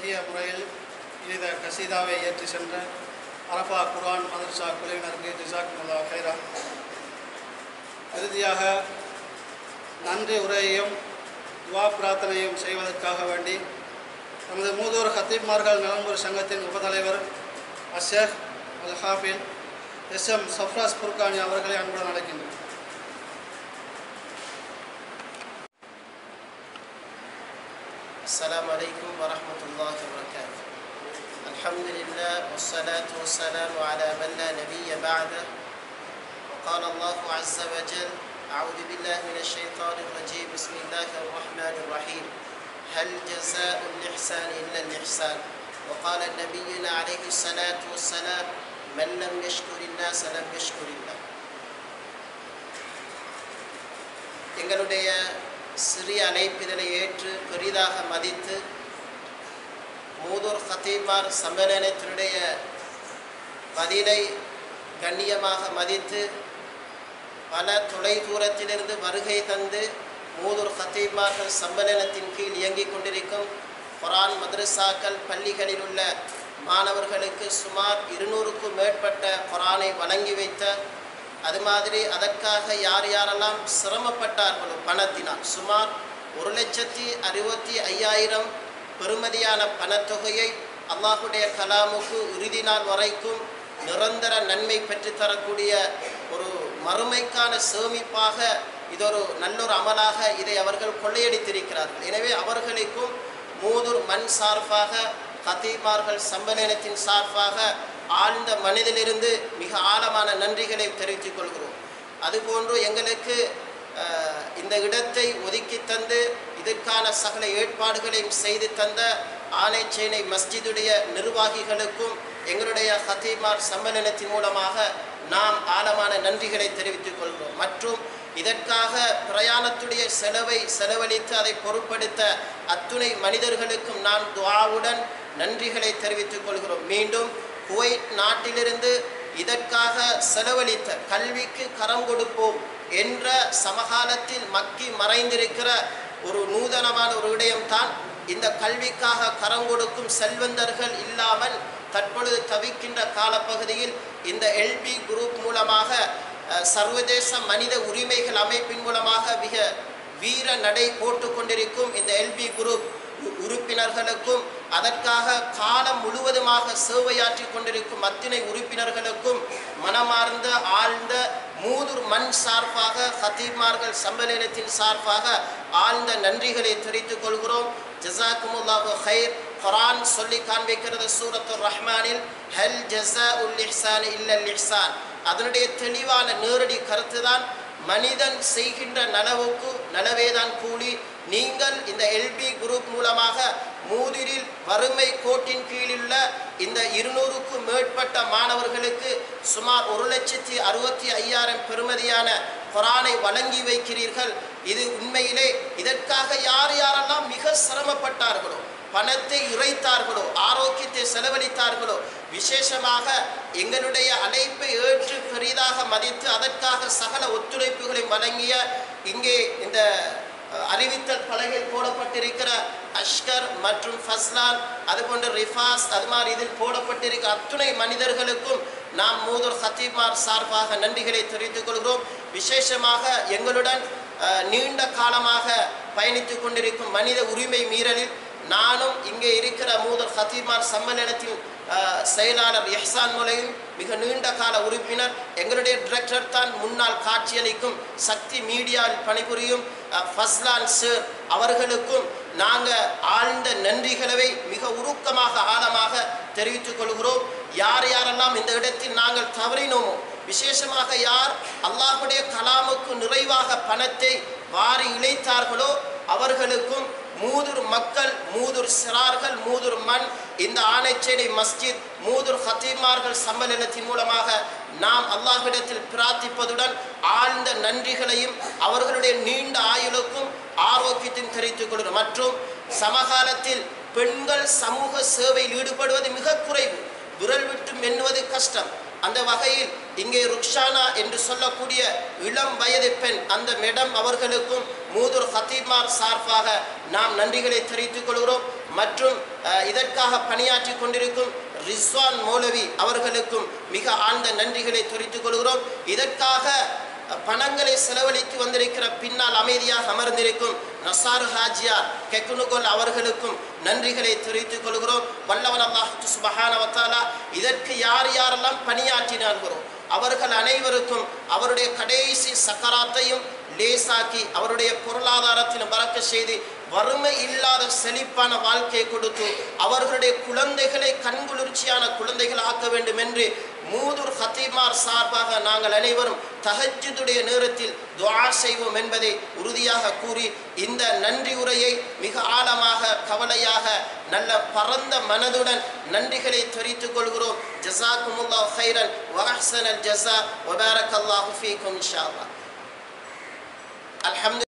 அழகிய முறையில் இந்த கசீதாவை ஏற்றி சென்ற அரஃபா குர்ஆன் மதரசா குழுவினருக்கு ஜஸாக்குமுல்லாஹ் கைரா. இறுதியாக நன்றி உரையையும் துவா பிரார்த்தனையும் செய்வதற்காக வேண்டி நமது மூதூர் ஹத்தீப்மார்கள் நலன்புரி சங்கத்தின் உபதலைவர் அஷேக் அல் ஹாஃபில் எஸ்எம் சஃப்ராஸ் புர்கானி அவர்களை அன்புடன் அழைக்கின்றனர். السلام عليكم ورحمة الله وبركاته. الحمد لله والصلاة والسلام على من لا نبي بعده. وقال الله عز وجل: أعوذ بالله من الشيطان الرجيم. بسم الله الرحمن الرحيم. هل جزاء الإحسان إلا الإحسان. وقال نبينا عليه الصلاة والسلام: من لم يشكر الناس لم يشكر الله. எங்களுடைய சிறிய அழைப்பிதழை ஏற்று பெரிதாக மதித்து மூதூர் ஹத்தீப்மார் சம்மேளனத்தினுடைய பதிலை கண்ணியமாக மதித்து பல தொலை தூரத்திலிருந்து வருகை தந்து மூதூர் ஹத்தீப்மார்கள் சம்மேளனத்தின் கீழ் இயங்கிக் கொண்டிருக்கும் குர்ஆன் மதரசாக்கள் பள்ளிகளில் உள்ள மாணவர்களுக்கு சுமார் 200க்கும் மேற்பட்ட குர்ஆனை வழங்கி வைத்த, அது மாதிரி அதற்காக யார் யாரெல்லாம் சிரமப்பட்டார்களோ பணத்தினால் சுமார் 1,65,000 பெறுமதியான பணத்தொகையை அல்லாஹுடைய கலாமுக்கு இறுதி நாள் வரைக்கும் நிரந்தர நன்மை பெற்றுத்தரக்கூடிய ஒரு மறுமைக்கான சேமிப்பாக இதொரு நல்லொரு அமலாக இதை அவர்கள் கொள்ளையடித்திருக்கிறார்கள். எனவே அவர்களுக்கும் மூதூர் மண் சார்பாக ஹத்தீப்மார்கள் சம்மேளனத்தின் சார்பாக ஆழ்ந்த மனதிலிருந்து மிக ஆழமான நன்றிகளை தெரிவித்துக் கொள்கிறோம். அதுபோன்று எங்களுக்கு இந்த இடத்தை ஒதுக்கி தந்து இதற்கான சகல ஏற்பாடுகளையும் செய்து தந்த ஆனைச்சேனை மஸ்ஜிதுடைய நிர்வாகிகளுக்கும் எங்களுடைய ஹத்தீப்மார் சம்மேளனத்தின் மூலமாக நாம் ஆழமான நன்றிகளை தெரிவித்துக் கொள்கிறோம். மற்றும் இதற்காக பிரயாணத்துடைய செலவை செலவழித்து அதை பொருட்படுத்த அத்துணை மனிதர்களுக்கும் நாம் துஆவுடன் நன்றிகளை தெரிவித்துக் கொள்கிறோம். மீண்டும் குவைத் நாட்டிலிருந்து இதற்காக செலவழித்த கல்விக்கு கரம் கொடுப்போம் என்ற சமகாலத்தில் மக்கி மறைந்திருக்கிற ஒரு நூதனமான ஒரு விடயம்தான் இந்த கல்விக்காக கரம் கொடுக்கும் செல்வந்தர்கள் இல்லாமல் தற்பொழுது தவிக்கின்ற காலப்பகுதியில் இந்த எல்பி குரூப் மூலமாக சர்வதேச மனித உரிமைகள் அமைப்பின் மூலமாக மிக வீர நடை போட்டு கொண்டிருக்கும் இந்த எல்பி குரூப் உறுப்பினர்களுக்கும் அதற்காக காலம் முழுவதுமாக சேவையாற்றி கொண்டிருக்கும் அத்தனை உறுப்பினர்களுக்கும் மனமார்ந்த ஆழ்ந்த மூதூர் மண் சார்பாக ஹத்தீப்மார்கள் சம்மேளனத்தின் சார்பாக ஆழ்ந்த நன்றிகளை தெரிவித்துக் கொள்கிறோம். ஜஸாக்குமுல்லாஹு கைர். குர்ஆன் சொல்லி காண்பிக்கிறது சூரத்துர் ரஹ்மானில், ஹல் ஜஸாஉல் இஹ்சான் இல்லல் இஹ்சான். அதனுடைய தெளிவான நேரடி கருத்து தான் மனிதன் செய்கின்ற நலவுக்கு நலவேதான் கூலி. நீங்கள் இந்த எல்பி குரூப் மூலமாக மூதூரில் வறுமை கோட்டின் கீழுள்ள இந்த 200க்கும் மேற்பட்ட மாணவர்களுக்கு சுமார் 1,65,000 பெறுமதியான குர்ஆனை வழங்கி வைக்கிறீர்கள். இது உண்மையிலே இதற்காக யார் யாரெல்லாம் மிக சிரமப்பட்டார்களோ, பணத்தை இறைத்தார்களோ, ஆரோக்கியத்தை செலவழித்தார்களோ, விசேஷமாக எங்களுடைய அழைப்பை ஏற்று பெரிதாக மதித்து அதற்காக சகல ஒத்துழைப்புகளை வழங்கிய இங்கே இந்த அறிவித்தல் பலகையில் போடப்பட்டிருக்கிற அஷ்கர் மற்றும் ஃபஸ்லான், அதுபோன்ற ரிஃபாஸ், அது மாதிரி இதில் போடப்பட்டிருக்கிற அத்துணை மனிதர்களுக்கும் நாம் மூதூர் ஹத்தீப்மார் சார்பாக நன்றிகளை தெரிவித்துக் கொள்கிறோம். விசேஷமாக எங்களுடன் நீண்ட காலமாக பயணித்துக் கொண்டிருக்கும் மனித உரிமை மீறலில் நானும் இங்கே இருக்கிற மூதூர் ஹத்தீப்மார் சம்மேளனத்தின் செயலாளர் இஹ்சான் மூலையும் மிக நீண்ட கால உறுப்பினர், எங்களுடைய டிரெக்டர் தான் முன்னாள் காட்சியளிக்கும் சக்தி மீடியாவில் பணிபுரியும் ஃபஸ்லான் சார் அவர்களுக்கும் நாங்கள் ஆழ்ந்த நன்றிகளை மிக உருக்கமாக ஆழமாக தெரிவித்துக் கொள்கிறோம். யார் யாரெல்லாம் இந்த இடத்தில் நாங்கள் தவறினோமோ, விசேஷமாக யார் அல்லாஹுடைய கலாமுக்கு நிறைவாக பணத்தை வாரி இழைத்தார்களோ அவர்களுக்கும் மூதூர் மக்கள், மூதூர் சிறார்கள், மூதூர் மண், இந்த ஆனைச்சேனை மஸ்ஜித், மூதூர் ஹத்தீப்மார்கள் சம்மேளனத்தின் மூலமாக நாம் அல்லாஹ்விடத்தில் பிரார்த்திப்பதுடன் ஆழ்ந்த நன்றிகளையும் அவர்களுடைய நீண்ட ஆயுளுக்கும் ஆரோக்கியத்தையும் தெரிவித்துக் கொள்கிறோம். மற்றும் சமகாலத்தில் பெண்கள் சமூக சேவையில் ஈடுபடுவது மிக குறைவு, விரல் விட்டு எண்ணுவது கஷ்டம். அந்த வகையில் இங்கே ருக்ஷானா என்று சொல்லக்கூடிய இளம் வயது பெண் அந்த மேடம் அவர்களுக்கும் மூதூர் ஹத்தீப்மார் சார்பாக நாம் நன்றிகளை தெரிவித்துக் கொள்கிறோம். மற்றும் இதற்காக பணியாற்றி கொண்டிருக்கும் ரிஸ்வான் மௌலவி அவர்களுக்கும் மிக ஆழ்ந்த நன்றிகளை தெரிவித்துக் கொள்கிறோம். இதற்காக பணங்களை செலவழித்து வந்திருக்கிற பின்னால் அமைதியாக அமர்ந்திருக்கும் நசார் ஹாஜியார் கெக்குனுகோல் அவர்களுக்கும் நன்றிகளை தெரிவித்துக் கொள்கிறோம். வல்லவன் அல்லாஹ் சுப்ஹானஹு வ தஆலா இதற்கு யார் யாரெல்லாம் பணியாற்றினார்களோ அவர்கள் அனைவருக்கும் அவருடைய கடைசி சக்கராத்தையும் லேசாக்கி அவருடைய பொருளாதாரத்தில் பறக்க செய்து வறுமை இல்லாத செழிப்பான வாழ்க்கையை கொடுத்து அவர்களுடைய குழந்தைகளை கண்குளிர்ச்சியான குழந்தைகள் ஆக்க வேண்டும் என்று மூதூர் ஹத்தீப்மார் சார்பாக நாங்கள் அனைவரும் தஹஜ்ஜுடைய நேரத்தில் துஆ செய்வோம் என்பதை உறுதியாக கூறி இந்த நன்றி உரையை மிக ஆழமாக கவலையாக நல்ல பரந்த மனதுடன் நன்றிகளை தெரிவித்துக் கொள்கிறோம். ஜஸாக்குமுல்லாஹு ஹைரன் வ அஹ்ஸனல் ஜஸா வ பாரக்கல்லாஹு ஃபீக்கும் இன்ஷா அல்லாஹ். அல்ஹம்து